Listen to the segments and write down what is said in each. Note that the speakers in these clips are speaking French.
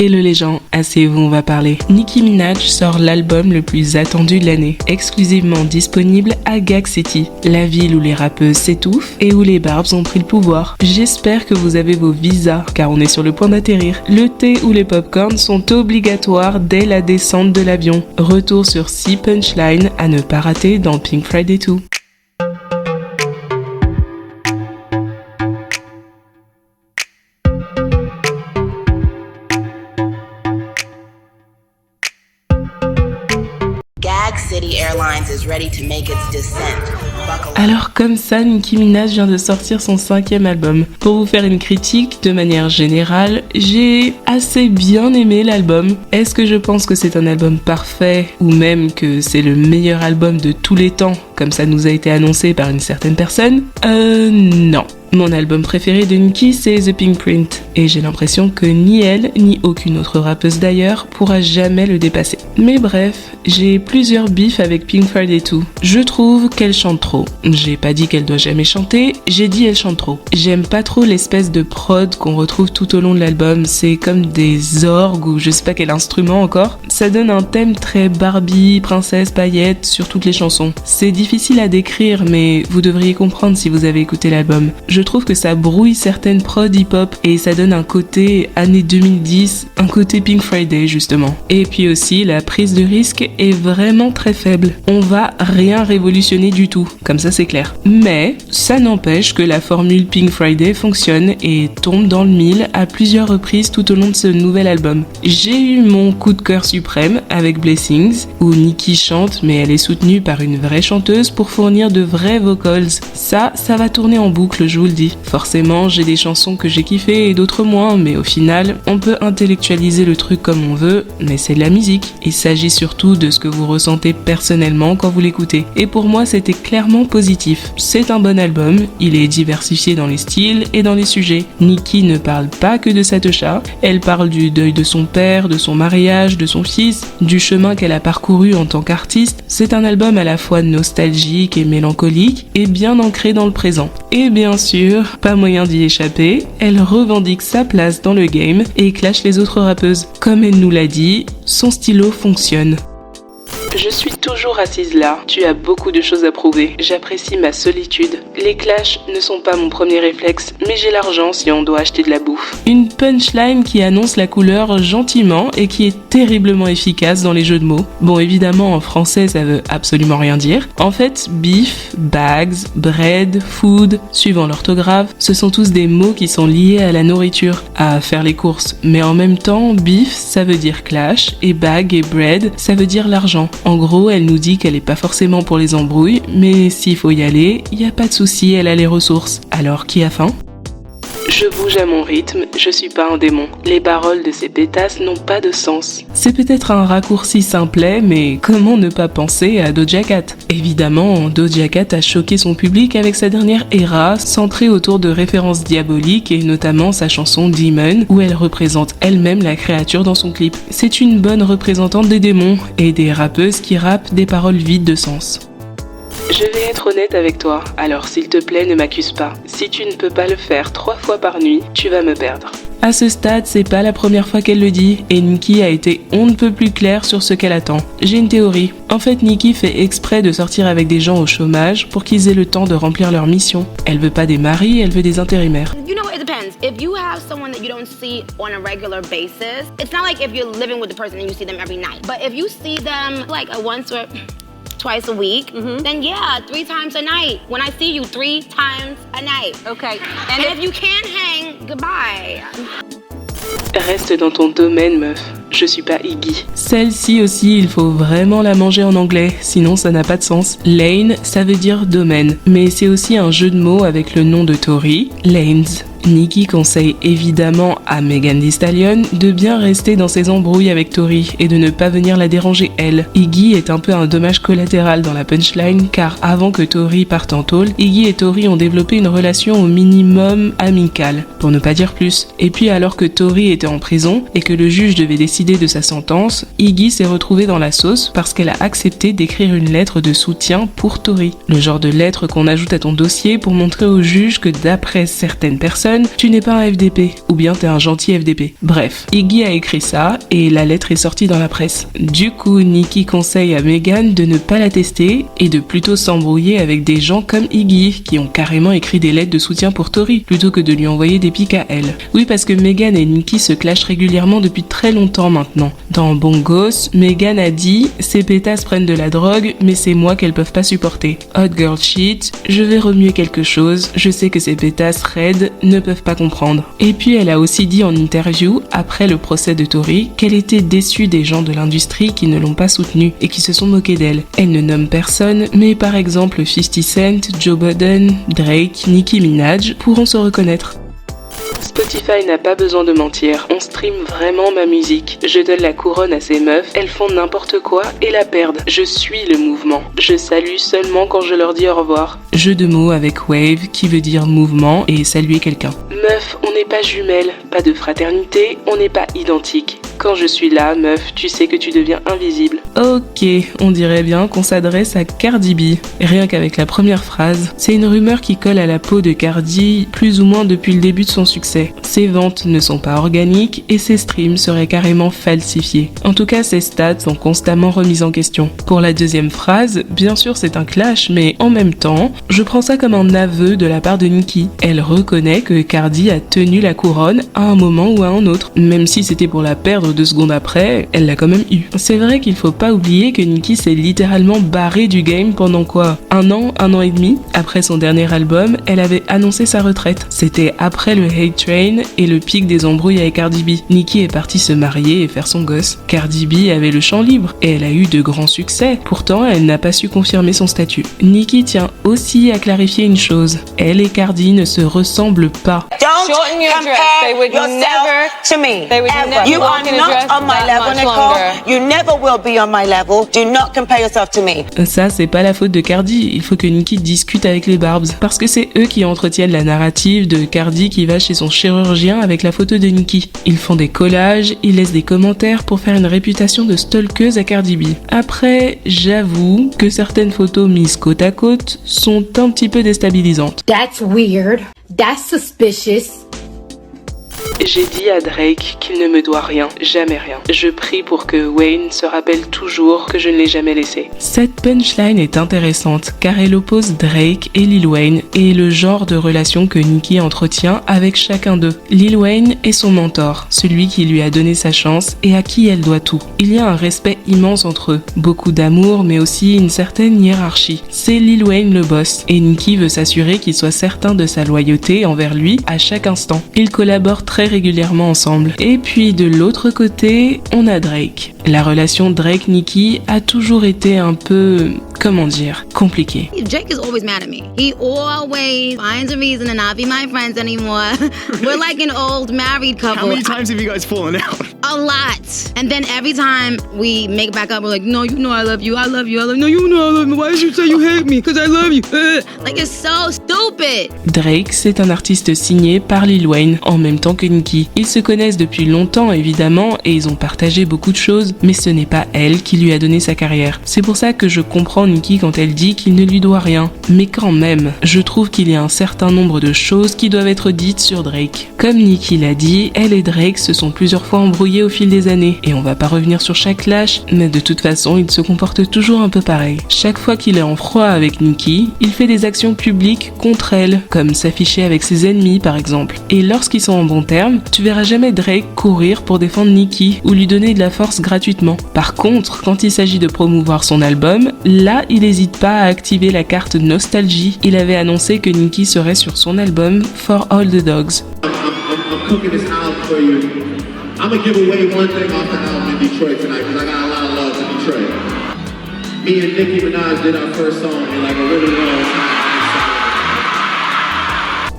Hello les gens, asseyez-vous, on va parler. Nicki Minaj sort l'album le plus attendu de l'année, exclusivement disponible à Gag City, la ville où les rappeuses s'étouffent et où les barbs ont pris le pouvoir. J'espère que vous avez vos visas, car on est sur le point d'atterrir. Le thé ou les popcorns sont obligatoires dès la descente de l'avion. Retour sur 6 punchlines à ne pas rater dans Pink Friday 2. Gag City Airlines is ready to make its descent. Alors comme ça, Nicki Minaj vient de sortir son 5e album. Pour vous faire une critique, de manière générale, j'ai assez bien aimé l'album. Est-ce que je pense que c'est un album parfait ou même que c'est le meilleur album de tous les temps, comme ça nous a été annoncé par une certaine personne? Non. Mon album préféré de Nicki, c'est The Pink Print, et j'ai l'impression que ni elle, ni aucune autre rappeuse d'ailleurs, pourra jamais le dépasser. Mais bref, j'ai plusieurs bifs avec Pink Friday 2. Je trouve qu'elle chante trop. J'ai pas dit qu'elle doit jamais chanter, j'ai dit elle chante trop. J'aime pas trop l'espèce de prod qu'on retrouve tout au long de l'album, c'est comme des orgues ou je sais pas quel instrument encore. Ça donne un thème très Barbie, princesse, paillettes sur toutes les chansons. C'est difficile à décrire, mais vous devriez comprendre si vous avez écouté l'album. Je trouve que ça brouille certaines prods hip-hop et ça donne un côté années 2010, un côté Pink Friday justement. Et puis aussi, la prise de risque est vraiment très faible. On va rien révolutionner du tout, comme ça c'est clair. Mais ça n'empêche que la formule Pink Friday fonctionne et tombe dans le mille à plusieurs reprises tout au long de ce nouvel album. J'ai eu mon coup de cœur suprême avec Blessings, où Nicki chante mais elle est soutenue par une vraie chanteuse pour fournir de vrais vocals. Ça va tourner en boucle, je vous le dis. Forcément, j'ai des chansons que j'ai kiffées et d'autres moins, mais au final, on peut intellectualiser le truc comme on veut, mais c'est de la musique. Il s'agit surtout de ce que vous ressentez personnellement quand vous l'écoutez. Et pour moi, c'était clairement positif. C'est un bon album, il est diversifié dans les styles et dans les sujets. Nicki ne parle pas que de sa techa, elle parle du deuil de son père, de son mariage, de son fils, du chemin qu'elle a parcouru en tant qu'artiste. C'est un album à la fois nostalgique et mélancolique, et bien ancré dans le présent. Et bien sûr, pas moyen d'y échapper, elle revendique sa place dans le game et clash les autres rappeuses. Comme elle nous l'a dit, son stylo fonctionne. Je suis toujours assise là, tu as beaucoup de choses à prouver, j'apprécie ma solitude. Les clashs ne sont pas mon premier réflexe, mais j'ai l'argent si on doit acheter de la bouffe. Une punchline qui annonce la couleur gentiment et qui est terriblement efficace dans les jeux de mots. Bon, évidemment en français ça veut absolument rien dire. En fait, beef, bags, bread, food, suivant l'orthographe, ce sont tous des mots qui sont liés à la nourriture, à faire les courses. Mais en même temps, beef ça veut dire clash et bag et bread ça veut dire l'argent. En gros, elle nous dit qu'elle est pas forcément pour les embrouilles, mais s'il faut y aller, y a pas de souci, elle a les ressources. Alors qui a faim ? Je bouge à mon rythme, je suis pas un démon. Les paroles de ces pétasses n'ont pas de sens. C'est peut-être un raccourci simplet, mais comment ne pas penser à Doja Cat ? Évidemment, Doja Cat a choqué son public avec sa dernière era, centrée autour de références diaboliques et notamment sa chanson Demon, où elle représente elle-même la créature dans son clip. C'est une bonne représentante des démons et des rappeuses qui rappent des paroles vides de sens. Je vais être honnête avec toi, alors s'il te plaît ne m'accuse pas. Si tu ne peux pas le faire 3 fois par nuit, tu vas me perdre. À ce stade, c'est pas la première fois qu'elle le dit, et Nicki a été on ne peut plus claire sur ce qu'elle attend. J'ai une théorie. En fait, Nicki fait exprès de sortir avec des gens au chômage pour qu'ils aient le temps de remplir leur mission. Elle veut pas des maris, elle veut des intérimaires. You know, it depends. If you have someone that you don't see on a regular basis, it's not like if you're living with the person and you see them every night. But if you see them like a once or twice a week, then yeah, 3 times a night. When I see you 3 times a night. Okay. And if you can't hang, goodbye. Reste dans ton domaine, meuf. Je suis pas Iggy. Celle-ci aussi, il faut vraiment la manger en anglais, sinon ça n'a pas de sens. Lane, ça veut dire domaine, mais c'est aussi un jeu de mots avec le nom de Tory, Lanes. Nicki conseille évidemment à Megan Thee Stallion de bien rester dans ses embrouilles avec Tory et de ne pas venir la déranger elle. Iggy est un peu un dommage collatéral dans la punchline car avant que Tory parte en tôle, Iggy et Tory ont développé une relation au minimum amicale, pour ne pas dire plus. Et puis alors que Tory était en prison et que le juge devait décider de sa sentence, Iggy s'est retrouvée dans la sauce parce qu'elle a accepté d'écrire une lettre de soutien pour Tory. Le genre de lettre qu'on ajoute à ton dossier pour montrer au juge que d'après certaines personnes, personne, tu n'es pas un FDP, ou bien t'es un gentil FDP. Bref, Iggy a écrit ça et la lettre est sortie dans la presse. Du coup, Nicki conseille à Megan de ne pas la tester et de plutôt s'embrouiller avec des gens comme Iggy, qui ont carrément écrit des lettres de soutien pour Tori, plutôt que de lui envoyer des pics à elle. Oui, parce que Megan et Nicki se clashent régulièrement depuis très longtemps maintenant. Dans Bongos, Megan a dit « Ces pétasses prennent de la drogue, mais c'est moi qu'elles peuvent pas supporter. Hot girl shit, je vais remuer quelque chose, je sais que ces pétasses raides ne peuvent pas comprendre. » Et puis elle a aussi dit en interview, après le procès de Tori, qu'elle était déçue des gens de l'industrie qui ne l'ont pas soutenue et qui se sont moqués d'elle. Elle ne nomme personne, mais par exemple 50 Cent, Joe Budden, Drake, Nicki Minaj pourront se reconnaître. Spotify n'a pas besoin de mentir, on stream vraiment ma musique. Je donne la couronne à ces meufs, elles font n'importe quoi et la perdent. Je suis le mouvement. Je salue seulement quand je leur dis au revoir. Jeu de mots avec wave qui veut dire mouvement et saluer quelqu'un. Meuf, on n'est pas jumelles, pas de fraternité, on n'est pas identiques. Quand je suis là, meuf, tu sais que tu deviens invisible. Ok, on dirait bien qu'on s'adresse à Cardi B. Rien qu'avec la première phrase, c'est une rumeur qui colle à la peau de Cardi plus ou moins depuis le début de son succès. Ses ventes ne sont pas organiques et ses streams seraient carrément falsifiés. En tout cas, ses stats sont constamment remises en question. Pour la deuxième phrase, bien sûr c'est un clash, mais en même temps, je prends ça comme un aveu de la part de Nicki. Elle reconnaît que Cardi a tenu la couronne à un moment ou à un autre, même si c'était pour la perdre 2 secondes après, elle l'a quand même eu. C'est vrai qu'il faut pas oublier que Nicki s'est littéralement barrée du game pendant quoi ? Un an et demi ? Après son dernier album, elle avait annoncé sa retraite. C'était après le Hate Train et le pic des embrouilles avec Cardi B. Nicki est partie se marier et faire son gosse. Cardi B avait le champ libre et elle a eu de grands succès. Pourtant, elle n'a pas su confirmer son statut. Nicki tient aussi à clarifier une chose. Elle et Cardi ne se ressemblent pas. Don't compare yourself to me. Ever. You are not on my level, Nicole. You never will be on my level. Do not compare yourself to me. Ça, c'est pas la faute de Cardi. Il faut que Nicki discute avec les Barbs. Parce que c'est eux qui entretiennent la narrative de Cardi qui va chez son chirurgien avec la photo de Nicki. Ils font des collages, ils laissent des commentaires pour faire une réputation de stalkeuse à Cardi B. Après, j'avoue que certaines photos mises côte à côte sont un petit peu déstabilisantes. That's weird. That's suspicious. J'ai dit à Drake qu'il ne me doit rien, jamais rien. Je prie pour que Wayne se rappelle toujours que je ne l'ai jamais laissé. Cette punchline est intéressante car elle oppose Drake et Lil Wayne et le genre de relation que Nicki entretient avec chacun d'eux. Lil Wayne est son mentor, celui qui lui a donné sa chance et à qui elle doit tout. Il y a un respect immense entre eux, beaucoup d'amour mais aussi une certaine hiérarchie. C'est Lil Wayne le boss et Nicki veut s'assurer qu'il soit certain de sa loyauté envers lui à chaque instant. Ils collaborent très régulièrement ensemble. Et puis de l'autre côté, on a Drake. La relation Drake-Nicki a toujours été un peu, comment dire, compliquée. Drake is always mad at me. He always finds a reason to not be my friends anymore. We're like an old married couple. How many times have you guys fallen out? A lot. And then every time we make it back up, we're like, no, you know I love you, I love you, I love you. No, you know I love me. Why did you say you hate me? Because I love you. Like, it's so stupid. Drake, c'est un artiste signé par Lil Wayne, en même temps que Nicki. Ils se connaissent depuis longtemps, évidemment, et ils ont partagé beaucoup de choses, mais ce n'est pas elle qui lui a donné sa carrière. C'est pour ça que je comprends Nicki quand elle dit qu'il ne lui doit rien. Mais quand même, je trouve qu'il y a un certain nombre de choses qui doivent être dites sur Drake. Comme Nicki l'a dit, elle et Drake se sont plusieurs fois embrouillés au fil des années, et on va pas revenir sur chaque clash, mais de toute façon, il se comporte toujours un peu pareil. Chaque fois qu'il est en froid avec Nicki, il fait des actions publiques contre elle, comme s'afficher avec ses ennemis par exemple. Et lorsqu'ils sont en bon terme, tu verras jamais Drake courir pour défendre Nicki ou lui donner de la force gratuitement. Par contre, quand il s'agit de promouvoir son album, là, il n'hésite pas à activer la carte nostalgie. Il avait annoncé que Nicki serait sur son album For All the Dogs. I'm cooking this album for you. I'm gonna give away one thing off the album in Detroit tonight because I got a lot of love in Detroit. Me and Nicki Minaj did our first song in like a really long time.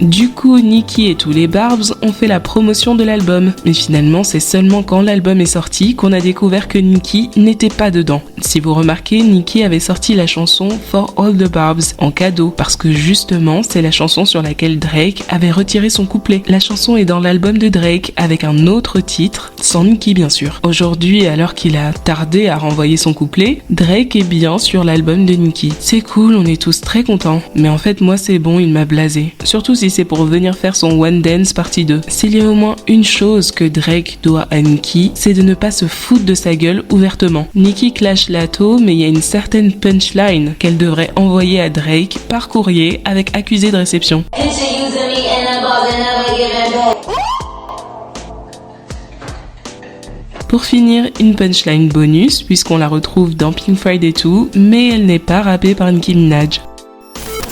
Du coup, Nicki et tous les Barbs ont fait la promotion de l'album. Mais finalement, c'est seulement quand l'album est sorti qu'on a découvert que Nicki n'était pas dedans. Si vous remarquez, Nicki avait sorti la chanson For All the Barbs en cadeau, parce que justement, c'est la chanson sur laquelle Drake avait retiré son couplet. La chanson est dans l'album de Drake, avec un autre titre, sans Nicki bien sûr. Aujourd'hui, alors qu'il a tardé à renvoyer son couplet, Drake est bien sur l'album de Nicki. C'est cool, on est tous très contents. Mais en fait, moi c'est bon, il m'a blasé. Surtout si si c'est pour venir faire son One Dance partie 2. S'il y a au moins une chose que Drake doit à Nicki, c'est de ne pas se foutre de sa gueule ouvertement. Nicki clash Lato, mais il y a une certaine punchline qu'elle devrait envoyer à Drake par courrier avec accusé de réception. Pour finir, une punchline bonus, puisqu'on la retrouve dans Pink Friday 2, mais elle n'est pas rappée par Nicki Minaj.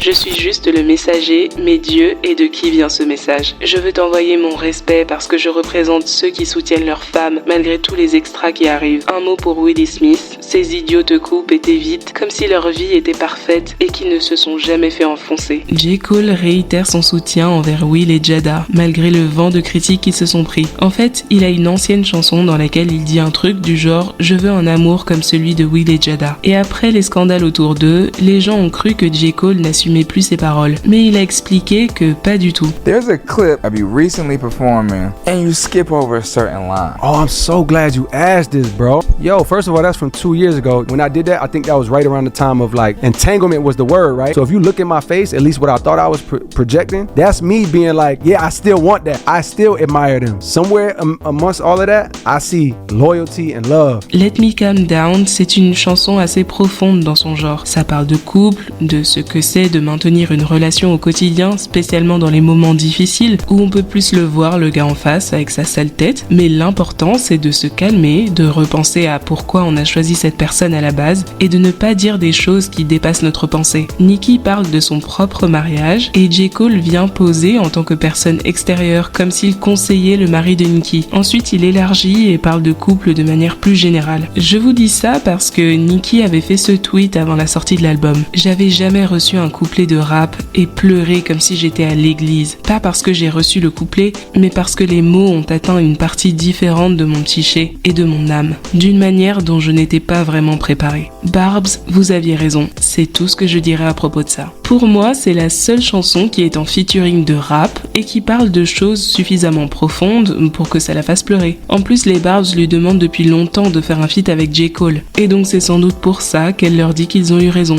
Je suis juste le messager, mais Dieu est de qui vient ce message. Je veux t'envoyer mon respect parce que je représente ceux qui soutiennent leurs femmes malgré tous les extras qui arrivent. Un mot pour Willie Smith, ces idiots te coupent et t'évitent comme si leur vie était parfaite et qu'ils ne se sont jamais fait enfoncer. J. Cole réitère son soutien envers Will et Jada malgré le vent de critiques qu'ils se sont pris. En fait, il a une ancienne chanson dans laquelle il dit un truc du genre « Je veux un amour comme celui de Will et Jada ». Et après les scandales autour d'eux, les gens ont cru que J. Cole n'assumait plus ses paroles, mais il a expliqué que pas du tout. There's a clip of you recently performing and you skip over a certain line. Oh, I'm so glad you asked this, bro. Yo, first of all, that's from 2 years ago. When I did that, I think that was right around the time of like entanglement was the word, right? So if you look at my face, at least what I thought I was projecting, that's me being like, yeah, I still want that. I still admire them. Somewhere amongst all of that, I see loyalty and love. Let Me Calm Down, c'est une chanson assez profonde dans son genre. Ça parle de couple, de ce que c'est de maintenir une relation au quotidien, spécialement dans les moments difficiles où on peut plus le voir le gars en face avec sa sale tête, mais l'important c'est de se calmer, de repenser à pourquoi on a choisi cette personne à la base et de ne pas dire des choses qui dépassent notre pensée. Nicki parle de son propre mariage et J. Cole vient poser en tant que personne extérieure comme s'il conseillait le mari de Nicki. Ensuite il élargit et parle de couple de manière plus générale. Je vous dis ça parce que Nicki avait fait ce tweet avant la sortie de l'album. J'avais jamais reçu un couplet de rap et pleurer comme si j'étais à l'église. Pas parce que j'ai reçu le couplet, mais parce que les mots ont atteint une partie différente de mon psyché et de mon âme, d'une manière dont je n'étais pas vraiment préparée. Barbs, vous aviez raison, c'est tout ce que je dirais à propos de ça. Pour moi, c'est la seule chanson qui est en featuring de rap et qui parle de choses suffisamment profondes pour que ça la fasse pleurer. En plus, les Barbs lui demandent depuis longtemps de faire un feat avec J. Cole, et donc c'est sans doute pour ça qu'elle leur dit qu'ils ont eu raison.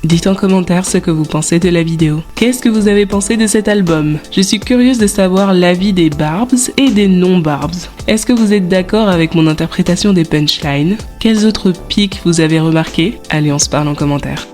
Dites en commentaire ce que vous pensez de la vidéo. Qu'est-ce que vous avez pensé de cet album? Je suis curieuse de savoir l'avis des Barbs et des non-Barbs. Est-ce que vous êtes d'accord avec mon interprétation des punchlines? Quels autres pics vous avez remarqués? Allez, on se parle en commentaire.